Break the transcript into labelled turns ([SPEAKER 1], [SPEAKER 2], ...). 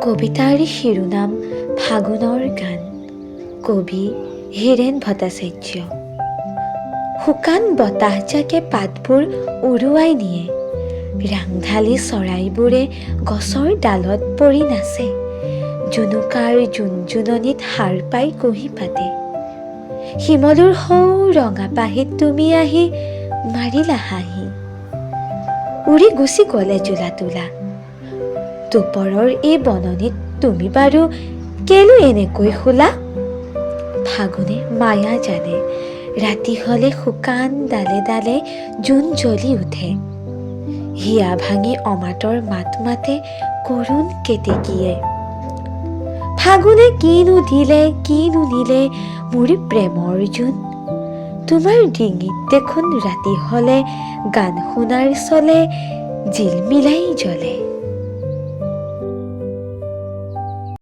[SPEAKER 1] কবিতাৰ শিৰোনাম ফাগুনৰ গান। কবি হীৰেণ ভট্টাচাৰ্য। শুকান বতাহজাকে পাতবোৰ উৰুৱাই নিয়ে, ৰাংঢালী চৰাইবোৰে গছৰ ডালত পৰি নাচে, জুনুকাৰ জুনজুননিত সাৰ পাই কুঁহি পাতে। শিমলুৰ সৌ ৰঙা পাহিত তুমি আহি মাৰিলা হাঁহি, উৰি গুচি গ'লে জোলা তোলা। দুপৰৰ এই বননিত তুমি বাৰু কেলৈ এনেকৈ শুলা? ফাগুনে মায়া জানে, ৰাতি হলে শুকান ডালে ডালে জোন জ্বলি উঠে। হিয়া ভাঙি অমাতৰ মাত মাতে কৰুণ কেতেকীয়ে। ফাগুনে কিনো দিলে কিনো নিলে মোৰ প্ৰেমৰ জোন, তোমাৰ ডিঙিত দেখোন ৰাতি হলে গান শুনাৰ চলে জিলমিলাই জ্বলে।